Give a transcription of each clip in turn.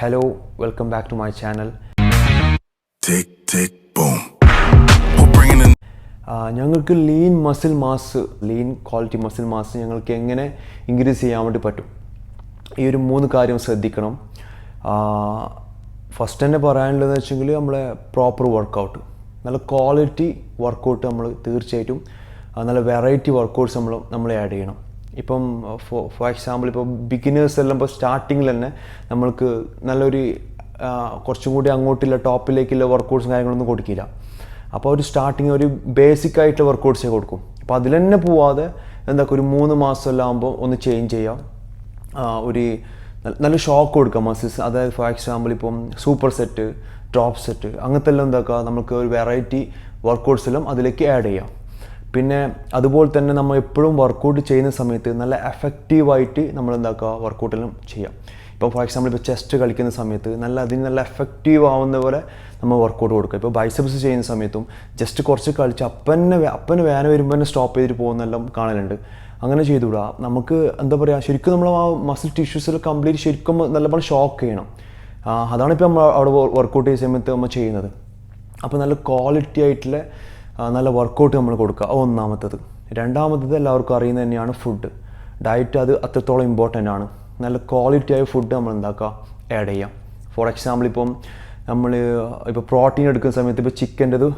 Hello, welcome back to my channel. Tick, tick, boom. We're bringing in. ഞങ്ങൾക്ക് lean muscle mass lean quality muscle mass ഞങ്ങൾക്ക് എങ്ങനെ increase ചെയ്യാൻ വേണ്ടി പറ്റും, ഈ ഒരു 3 കാര്യം ശ്രദ്ധിക്കണം. ഫസ്റ്റ് തന്നെ പറയാനുള്ളതെന്ന് വെച്ചെങ്കിൽ നമ്മളെ പ്രോപ്പർ വർക്കൗട്ട്, നല്ല ക്വാളിറ്റി വർക്കൗട്ട് നമ്മൾ തീർച്ചയായിട്ടും നല്ല വെറൈറ്റി വർക്കൗട്ട്സ് നമ്മൾ ആഡ് ചെയ്യണം. ഇപ്പം ഫോർ എക്സാമ്പിൾ ഇപ്പോൾ ബിഗിനേഴ്സ് എല്ലാം ഇപ്പോൾ സ്റ്റാർട്ടിങ്ങിൽ തന്നെ നമ്മൾക്ക് നല്ലൊരു കുറച്ചും കൂടി അങ്ങോട്ടുള്ള ടോപ്പിലേക്കുള്ള വർക്കൗട്ട്സും കാര്യങ്ങളൊന്നും കൊടുക്കില്ല. അപ്പോൾ ഒരു സ്റ്റാർട്ടിങ് ഒരു ബേസിക് ആയിട്ടുള്ള വർക്കൗട്ട്സേ കൊടുക്കും. അപ്പോൾ അതിൽ തന്നെ പോവാതെ ഒരു 3 മാസമെല്ലാം ആകുമ്പോൾ ഒന്ന് ചേഞ്ച് ചെയ്യാം, ഒരു നല്ല ഷോക്ക് കൊടുക്കാം മസിൽസ്. അതായത് ഫോർ എക്സാമ്പിൾ ഇപ്പം സൂപ്പർ സെറ്റ്, ഡ്രോപ്പ് സെറ്റ്, അങ്ങനത്തെ എല്ലാം നമുക്ക് ഒരു വെറൈറ്റി വർക്കൗട്ട്സ് എല്ലാം അതിലേക്ക് ആഡ് ചെയ്യാം. പിന്നെ അതുപോലെ തന്നെ നമ്മൾ എപ്പോഴും വർക്കൗട്ട് ചെയ്യുന്ന സമയത്ത് നല്ല എഫക്റ്റീവായിട്ട് നമ്മൾ വർക്കൗട്ടെല്ലാം ചെയ്യാം. ഇപ്പോൾ ഫോർ എക്സാമ്പിൾ ഇപ്പോൾ ചെസ്റ്റ് കളിക്കുന്ന സമയത്ത് അതിന് നല്ല എഫക്റ്റീവ് ആവുന്ന പോലെ നമ്മൾ വർക്കൗട്ട് കൊടുക്കുക. ഇപ്പോൾ ബൈസെപ്സ് ചെയ്യുന്ന സമയത്തും ജസ്റ്റ് കുറച്ച് കളിച്ച് അപ്പന് വേന വരുമ്പോൾ തന്നെ സ്റ്റോപ്പ് ചെയ്തിട്ട് പോകുന്നെല്ലാം കാണലുണ്ട്. അങ്ങനെ ചെയ്തുകൂടാ. നമുക്ക് ശരിക്കും നമ്മൾ ആ മസിൽ ടിഷ്യൂസിൽ കംപ്ലീറ്റ് ശരിക്കും നല്ലപോലെ ഷോക്ക് ചെയ്യണം. അതാണിപ്പോൾ നമ്മൾ അവിടെ വർക്കൗട്ട് ചെയ്യുന്ന സമയത്ത് നമ്മൾ ചെയ്യുന്നത്. അപ്പോൾ നല്ല ക്വാളിറ്റി ആയിട്ടുള്ള നല്ല വർക്കൗട്ട് നമ്മൾ കൊടുക്കുക, ഒന്നാമത്തത്. രണ്ടാമത്തത് എല്ലാവർക്കും അറിയുന്നത് തന്നെയാണ് ഫുഡ്, ഡയറ്റ്. അത് അത്രത്തോളം ഇമ്പോർട്ടൻ്റ് ആണ്. നല്ല ക്വാളിറ്റി ആയ ഫുഡ് നമ്മൾ ആഡ് ചെയ്യാം. ഫോർ എക്സാമ്പിൾ ഇപ്പം നമ്മൾ ഇപ്പോൾ പ്രോട്ടീൻ എടുക്കുന്ന സമയത്ത് ഇപ്പോൾ ചിക്കൻ്റെത്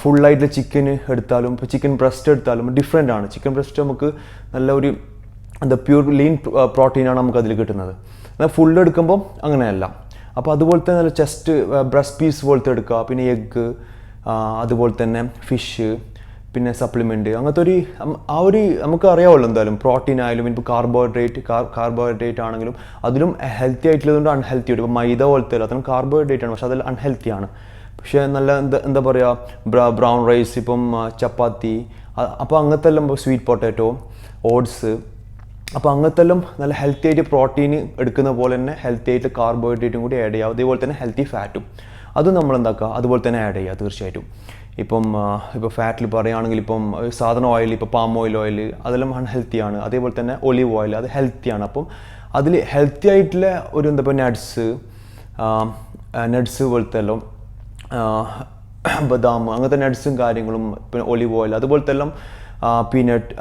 ഫുള്ളായിട്ടുള്ള ചിക്കൻ എടുത്താലും ഇപ്പോൾ ചിക്കൻ ബ്രസ്റ്റ് എടുത്താലും ഡിഫറെൻ്റ് ആണ്. ചിക്കൻ ബ്രസ്റ്റ് നമുക്ക് നല്ല ഒരു പ്യൂർ ലീൻ പ്രോട്ടീനാണ് നമുക്ക് അതിൽ കിട്ടുന്നത്. എന്നാൽ ഫുള്ള് എടുക്കുമ്പം അങ്ങനെയല്ല. അപ്പോൾ അതുപോലെ തന്നെ നല്ല ചെസ്റ്റ് ബ്രസ്റ്റ് പീസ് പോലത്തെ എടുക്കുക, പിന്നെ എഗ്ഗ്, അതുപോലെ തന്നെ ഫിഷ്, പിന്നെ സപ്ലിമെൻറ്റ്, അങ്ങനത്തെ ഒരു നമുക്ക് അറിയാമല്ലോ എന്തായാലും പ്രോട്ടീൻ ആയാലും ഇപ്പോൾ കാർബോഹൈഡ്രേറ്റ് ആണെങ്കിലും അതിലും ഹെൽത്തി ആയിട്ടുള്ളതുകൊണ്ട് അൺഹെൽത്തി ആയിട്ട്. ഇപ്പോൾ മൈദ പോലത്തെ അതിലും കാർബോഹൈഡ്രേറ്റ് ആണ്, പക്ഷേ അതിൽ അൺഹെൽത്തി ആണ്. പക്ഷേ നല്ല എന്താ പറയുക ബ്രൗൺ റൈസ്, ഇപ്പം ചപ്പാത്തി, അപ്പോൾ അങ്ങനത്തെ എല്ലാം സ്വീറ്റ് പൊട്ടാറ്റോ, ഓട്സ്, അപ്പോൾ അങ്ങനത്തെ എല്ലാം നല്ല ഹെൽത്തി ആയിട്ട് പ്രോട്ടീൻ എടുക്കുന്ന പോലെ തന്നെ ഹെൽത്തി ആയിട്ട് കാർബോഹൈഡ്രേറ്റും കൂടി ആഡ് ചെയ്യുക. അതേപോലെ തന്നെ ഹെൽത്തി ഫാറ്റും അതും നമ്മൾ അതുപോലെ തന്നെ ആഡ് ചെയ്യുക തീർച്ചയായിട്ടും. ഇപ്പോൾ ഫാറ്റിൽ പറയുകയാണെങ്കിൽ ഇപ്പം സാധാരണ ഓയിൽ, ഇപ്പോൾ പാം ഓയിൽ അതെല്ലാം അൺഹെൽത്തിയാണ്. അതേപോലെ തന്നെ ഒലിവ് ഓയിൽ അത് ഹെൽത്തിയാണ്. അപ്പം അതിൽ ഹെൽത്തി ആയിട്ടുള്ള ഒരു നട്ട്സ് പോലത്തെ എല്ലാം ബദാം, അങ്ങനത്തെ നട്ട്സും കാര്യങ്ങളും, പിന്നെ ഒലിവ് ഓയിൽ അതുപോലത്തെ എല്ലാം, പീനട്ട്,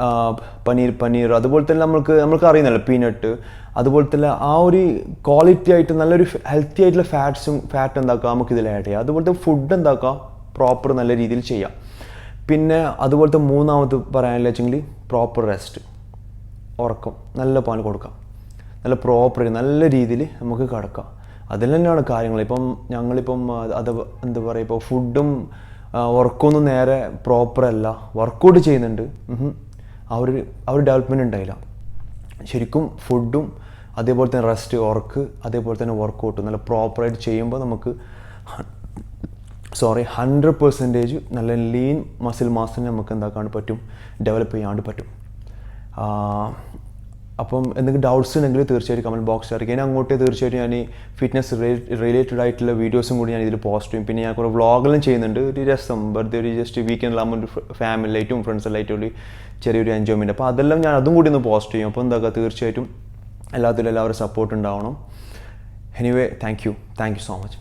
പനീർ അതുപോലെ തന്നെ നമ്മൾക്ക് അറിയുന്നല്ലോ പീനട്ട്, അതുപോലെ തന്നെ ആ ഒരു ക്വാളിറ്റി ആയിട്ട് നല്ലൊരു ഹെൽത്തി ആയിട്ടുള്ള ഫാറ്റ് നമുക്കിതിൽ ആഡ് ചെയ്യാം. അതുപോലത്തെ ഫുഡ് പ്രോപ്പർ നല്ല രീതിയിൽ ചെയ്യാം. പിന്നെ അതുപോലത്തെ മൂന്നാമത് പറയാനുള്ള വെച്ചെങ്കിൽ പ്രോപ്പർ റെസ്റ്റ്, ഉറക്കം നല്ല പാൽ കൊടുക്കാം, നല്ല പ്രോപ്പർ നല്ല രീതിയിൽ നമുക്ക് കിടക്കാം. അതിൽ തന്നെയാണ് കാര്യങ്ങൾ. ഞങ്ങളിപ്പം അത് ഇപ്പോൾ ഫുഡും ഉറക്കമൊന്നും നേരെ പ്രോപ്പറല്ല, വർക്കൗട്ട് ചെയ്യുന്നുണ്ട്, ആ ഒരു ഡെവലപ്മെൻറ്റ് ഉണ്ടായില്ല. ശരിക്കും ഫുഡും അതേപോലെ തന്നെ റെസ്റ്റ്, ഉറക്ക്, അതേപോലെ തന്നെ വർക്കൗട്ട് നല്ല പ്രോപ്പറായിട്ട് ചെയ്യുമ്പോൾ നമുക്ക് 100% നല്ല ലീൻ മസിൽ മാസിനെ നമുക്ക് പറ്റും, ഡെവലപ്പ് ചെയ്യാണ്ട് പറ്റും. അപ്പം എന്തെങ്കിലും ഡൗട്ട്സ് ഉണ്ടെങ്കിൽ തീർച്ചയായിട്ടും കമൻറ്റ് ബോക്സിൽ അറിയിക്കുക. ഇനി അങ്ങോട്ട് തീർച്ചയായിട്ടും ഞാൻ ഈ ഫിറ്റ്നസ് റിലേറ്റഡ് ആയിട്ടുള്ള വീഡിയോസും കൂടി ഞാൻ ഇതിൽ പോസ്റ്റ് ചെയ്യും. പിന്നെ ഞാൻ കുറേ വ്ളോഗെല്ലാം ചെയ്യുന്നുണ്ട്. ഒരു രസം വെറുതെ ജസ്റ്റ് വീക്കെൻഡിലാകുമ്പോൾ ഒരു ഫാമിലിയായിട്ടും ഫ്രണ്ട്സെല്ലായിട്ടും ചെറിയൊരു എൻജോയ്മെൻറ്റ്. അപ്പോൾ അതെല്ലാം ഞാൻ അതും കൂടി ഒന്ന് പോസ്റ്റ് ചെയ്യും. അപ്പോൾ തീർച്ചയായിട്ടും എല്ലാവരും സപ്പോർട്ട് ഉണ്ടാവണം. Anyway thank you so much.